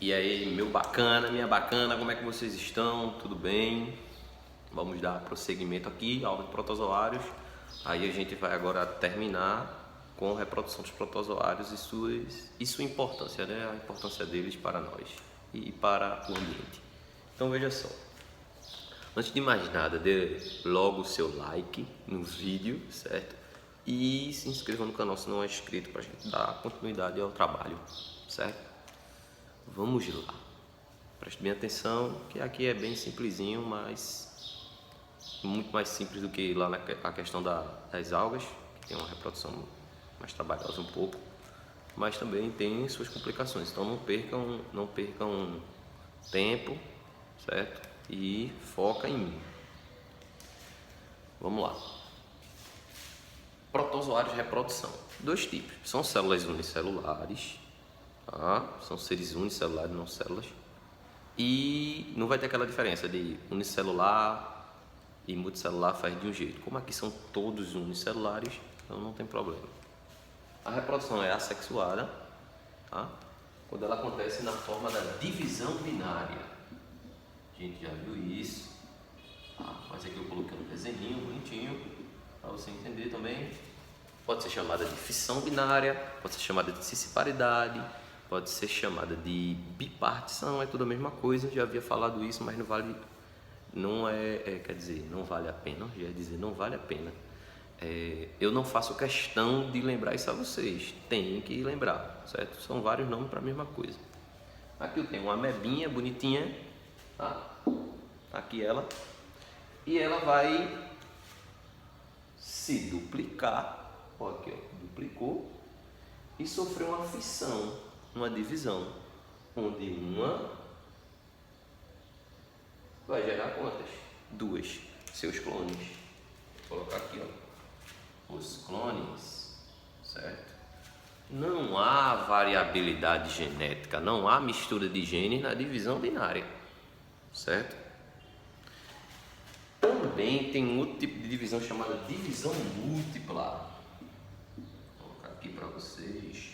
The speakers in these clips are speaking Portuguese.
E aí, meu bacana, minha bacana, como é que vocês estão? Tudo bem? Vamos dar prosseguimento aqui, aula de protozoários. Aí a gente vai agora terminar com a reprodução dos protozoários e sua importância, né? A importância deles para nós e para o ambiente. Então veja só, antes de mais nada, dê logo o seu like no vídeo, certo? E se inscreva no canal se não é inscrito para a gente dar continuidade ao trabalho, certo? Vamos lá, preste bem atenção que aqui é bem simplesinho, mas muito mais simples do que lá a questão das algas, que tem uma reprodução mais trabalhosa um pouco, mas também tem suas complicações, então não percam tempo, certo? E foca em mim. Vamos lá. Protozoários de reprodução, dois tipos, são células unicelulares. São seres unicelulares, não células. E não vai ter aquela diferença de unicelular e multicelular faz de um jeito. Como aqui são todos unicelulares, então não tem problema. A reprodução é assexuada, tá? Quando ela acontece na forma da divisão binária. A gente já viu isso. Mas aqui eu coloquei um desenho bonitinho para você entender também. Pode ser chamada de fissão binária, pode ser chamada de cisparidade, pode ser chamada de bipartição, é tudo a mesma coisa, já havia falado isso, mas não vale a pena, já ia dizer, não vale a pena. Eu não faço questão de lembrar isso a vocês, tem que lembrar, certo? São vários nomes para a mesma coisa. Aqui eu tenho uma amebinha bonitinha, tá? Aqui ela, e ela vai se duplicar, aqui ó, duplicou, e sofreu uma fissão, uma divisão, onde uma vai gerar quantas? Duas, seus clones. Vou colocar aqui ó, os clones, certo? Não há variabilidade genética, não há mistura de genes na divisão binária, certo? Também tem um outro tipo de divisão chamada divisão múltipla. Vou colocar aqui para vocês.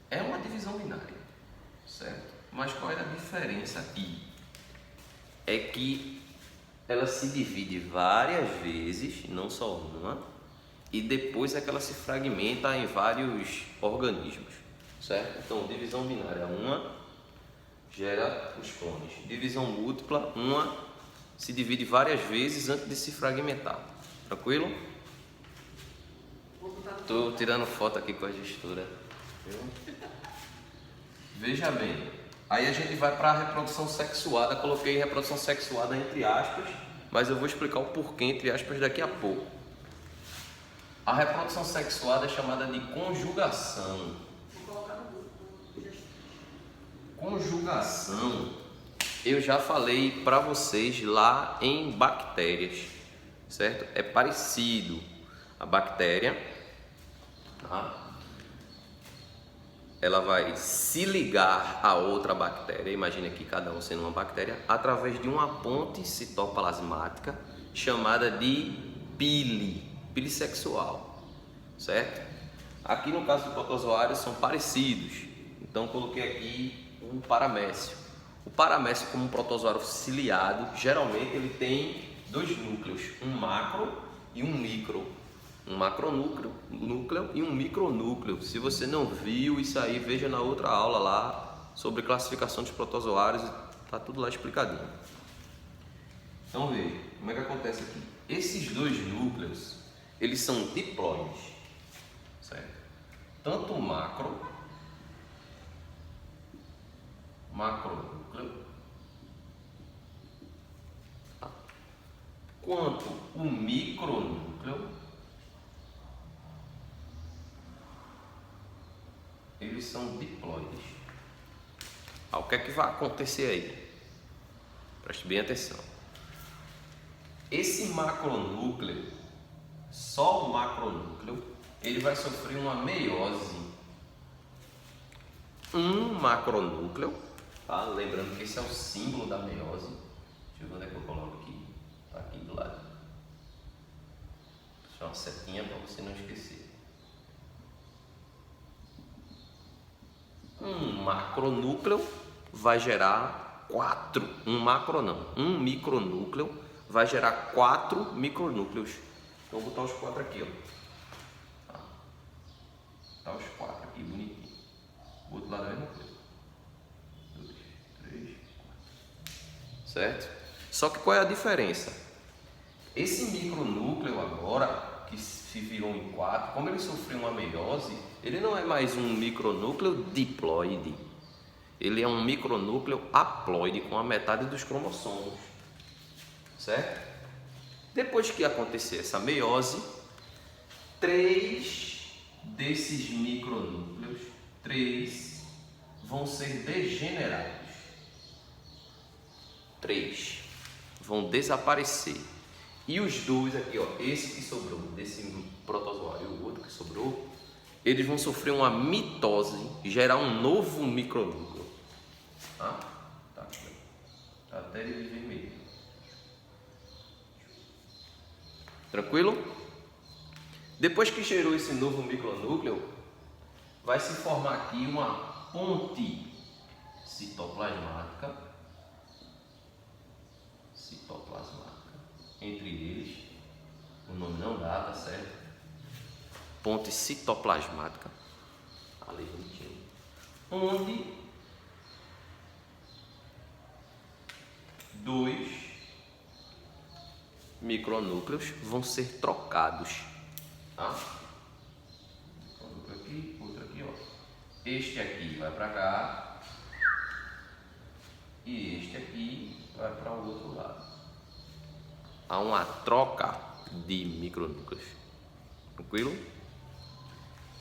É uma divisão binária, certo? Mas qual é a diferença aqui? É que ela se divide várias vezes, não só uma, e depois é que ela se fragmenta em vários organismos, certo? Então, divisão binária, uma gera os clones. Divisão múltipla, uma se divide várias vezes antes de se fragmentar. Tranquilo? Estou tirando foto aqui com a gestora. Veja bem, aí a gente vai para a reprodução sexuada. Coloquei reprodução sexuada entre aspas, mas eu vou explicar o porquê entre aspas daqui a pouco. A reprodução sexuada é chamada de conjugação. Conjugação, eu já falei para vocês lá em bactérias, certo? É parecido. A bactéria, tá? Ela vai se ligar a outra bactéria, imagine aqui cada um sendo uma bactéria, através de uma ponte citoplasmática chamada de pile sexual, certo? Aqui no caso do protozoários são parecidos, então coloquei aqui um paramécio. O paramécio, como um protozoário ciliado, geralmente ele tem dois núcleos, um macro e um micro. Um macronúcleo e um micronúcleo. Se você não viu isso aí, veja na outra aula lá sobre classificação dos protozoários, tá tudo lá explicadinho. Então veja, como é que acontece aqui? Esses dois núcleos, eles são diploides, certo? Tanto o macronúcleo, quanto o micronúcleo, eles são diploides. O que é que vai acontecer aí? Preste bem atenção. Esse macronúcleo, só o macronúcleo, ele vai sofrer uma meiose. Um macronúcleo, tá? Lembrando que esse é o símbolo da meiose. Deixa eu ver onde é que eu coloco aqui. Tá aqui do lado. Deixa uma setinha para você não esquecer. Um macronúcleo vai gerar 4, um micronúcleo vai gerar 4 micronúcleos. Então vou botar os 4 aqui, ó. Tá os 4 aqui, bonitinho. O outro lado é a mesma coisa. 2, 3, 4. Certo? Só que qual é a diferença? Esse micronúcleo agora, que se virou em 4, como ele sofreu uma meiose, ele não é mais um micronúcleo diploide. Ele é um micronúcleo haploide com a metade dos cromossomos. Certo? Depois que acontecer essa meiose, 3 desses micronúcleos, 3 vão ser degenerados. 3 vão desaparecer. E os dois aqui, ó, esse que sobrou desse protozoário e o outro que sobrou, eles vão sofrer uma mitose e gerar um novo micronúcleo. Tá aqui, tá até ele vermelho. Tranquilo? Depois que gerou esse novo micronúcleo, vai se formar aqui uma ponte citoplasmática entre eles, o nome não dá, tá certo? Ponte citoplasmática, ali bonitinho, onde 2 micronúcleos vão ser trocados, tá? Micronúcleo aqui, outro aqui, ó. Este aqui vai para cá e este aqui vai para o outro lado. Há uma troca de micronúcleos. Tranquilo?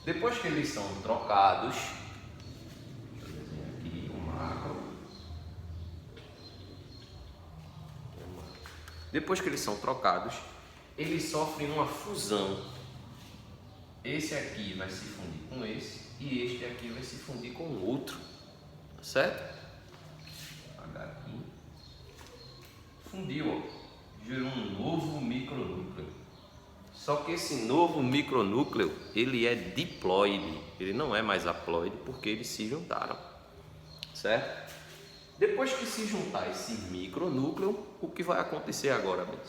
Depois que eles são trocados, deixa eu desenhar aqui o macro. Depois que eles são trocados, eles sofrem uma fusão. Esse aqui vai se fundir com esse e este aqui vai se fundir com o outro. Certo? Apagar aqui. Fundiu, ó. Gerou um novo micronúcleo. Só que esse novo micronúcleo, ele é diploide, ele não é mais haploide porque eles se juntaram, certo? Depois que se juntar esse micronúcleo, o que vai acontecer agora mesmo?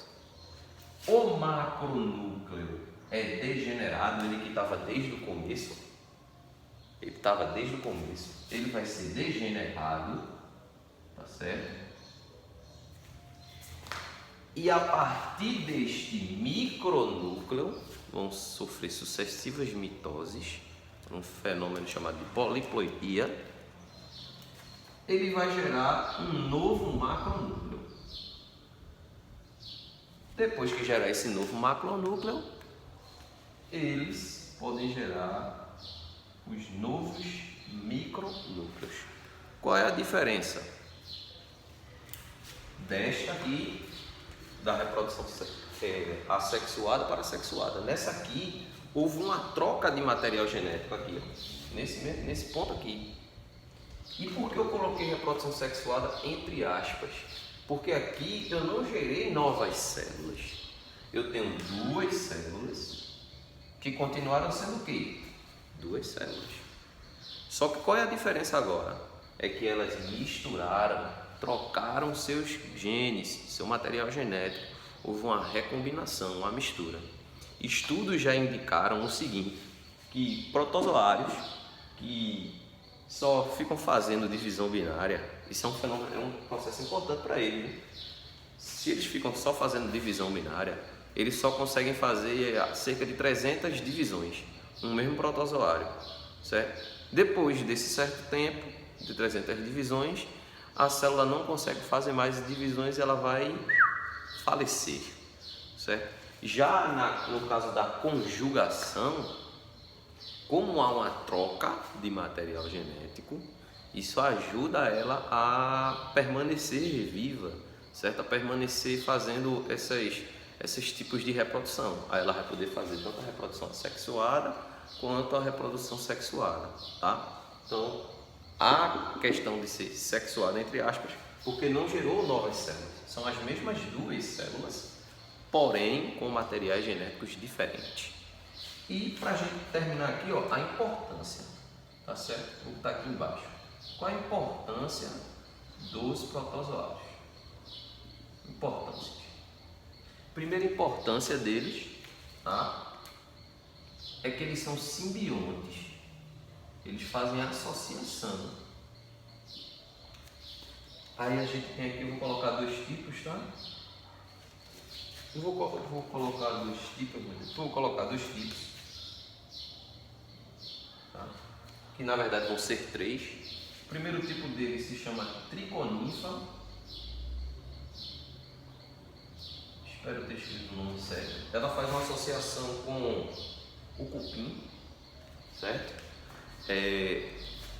O macronúcleo é degenerado, ele que estava desde o começo, ele vai ser degenerado, tá certo? E a partir deste micronúcleo vão sofrer sucessivas mitoses, um fenômeno chamado de poliploidia. Ele vai gerar um novo macronúcleo. Depois que gerar esse novo macronúcleo, eles podem gerar os novos micronúcleos. Qual é a diferença desta aqui? Da reprodução assexuada para sexuada. Nessa aqui houve uma troca de material genético aqui, ó, nesse ponto aqui. E por que eu coloquei reprodução sexuada entre aspas? Porque aqui eu não gerei novas células. Eu tenho 2 células que continuaram sendo o quê? 2 células. Só que qual é a diferença agora? É que elas misturaram, trocaram seus genes, seu material genético, houve uma recombinação, uma mistura. Estudos já indicaram o seguinte, que protozoários que só ficam fazendo divisão binária, isso é um fenômeno, é um processo importante para eles, né? Se eles ficam só fazendo divisão binária, eles só conseguem fazer cerca de 300 divisões, um mesmo protozoário, certo? Depois desse certo tempo, de 300 divisões, a célula não consegue fazer mais divisões e ela vai falecer, certo? Já no caso da conjugação, como há uma troca de material genético, isso ajuda ela a permanecer viva, certo? A permanecer fazendo esses tipos de reprodução. Aí ela vai poder fazer tanto a reprodução assexuada quanto a reprodução sexuada, tá? Então, a questão de ser sexuada, entre aspas, porque não gerou novas células. São as mesmas 2 células, porém com materiais genéticos diferentes. E para a gente terminar aqui, ó, a importância, tá certo? O que está aqui embaixo. Qual a importância dos protozoários? Importância. Primeira importância deles, tá? É que eles são simbiontes. Eles fazem associação. Aí a gente tem aqui, eu vou colocar dois tipos, tá? Eu vou colocar dois tipos, tá? Que na verdade vão ser três. O primeiro tipo dele se chama triconinfa. Espero ter escrito o nome certo. Ela faz uma associação com o cupim, certo?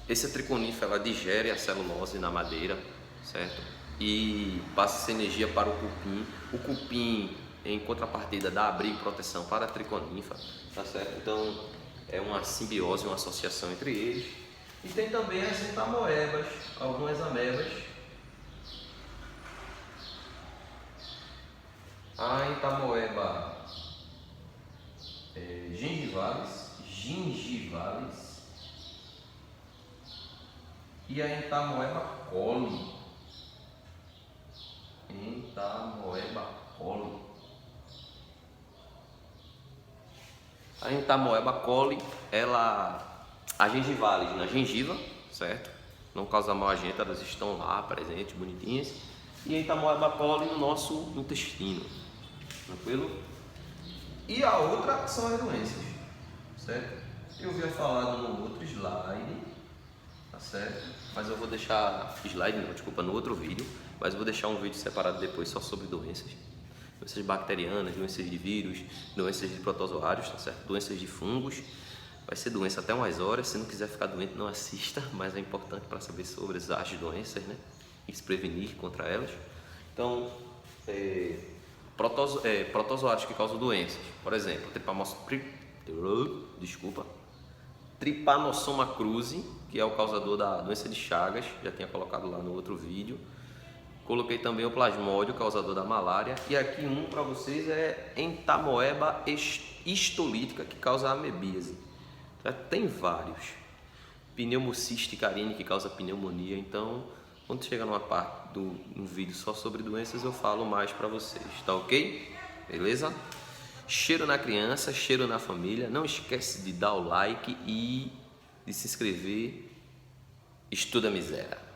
Essa triconífera ela digere a celulose na madeira, certo? E passa essa energia para o cupim. O cupim, em contrapartida, dá abrigo e proteção para a triconífera, tá certo? Então é uma simbiose, uma associação entre eles. E tem também as entamoebas, algumas amebas. A entamoeba gingivalis e a entamoeba coli. A entamoeba coli, a gengivalis na gengiva, certo? Não causa mal a gente, elas estão lá presentes, bonitinhas. E a entamoeba coli no nosso intestino, tranquilo? E a outra são as doenças, certo? Eu havia falado no outro slide, tá certo? Mas eu vou deixar, no outro vídeo, mas eu vou deixar um vídeo separado depois só sobre doenças. Doenças bacterianas, doenças de vírus, doenças de protozoários, tá certo? Doenças de fungos. Vai ser doença até umas horas, se não quiser ficar doente não assista, mas é importante para saber sobre as doenças, né? E se prevenir contra elas. Então, protozoários que causam doenças, por exemplo, Trypanosoma cruzi, que é o causador da doença de Chagas, já tinha colocado lá no outro vídeo. Coloquei também o plasmódio, causador da malária, e aqui um para vocês é entamoeba histolítica, que causa amebíase. Tem vários. Pneumocystis que causa pneumonia. Então, quando chegar numa parte do um vídeo só sobre doenças, eu falo mais para vocês, tá ok? Beleza? Cheiro na criança, cheiro na família. Não esquece de dar o like e de se inscrever. Estuda miséria.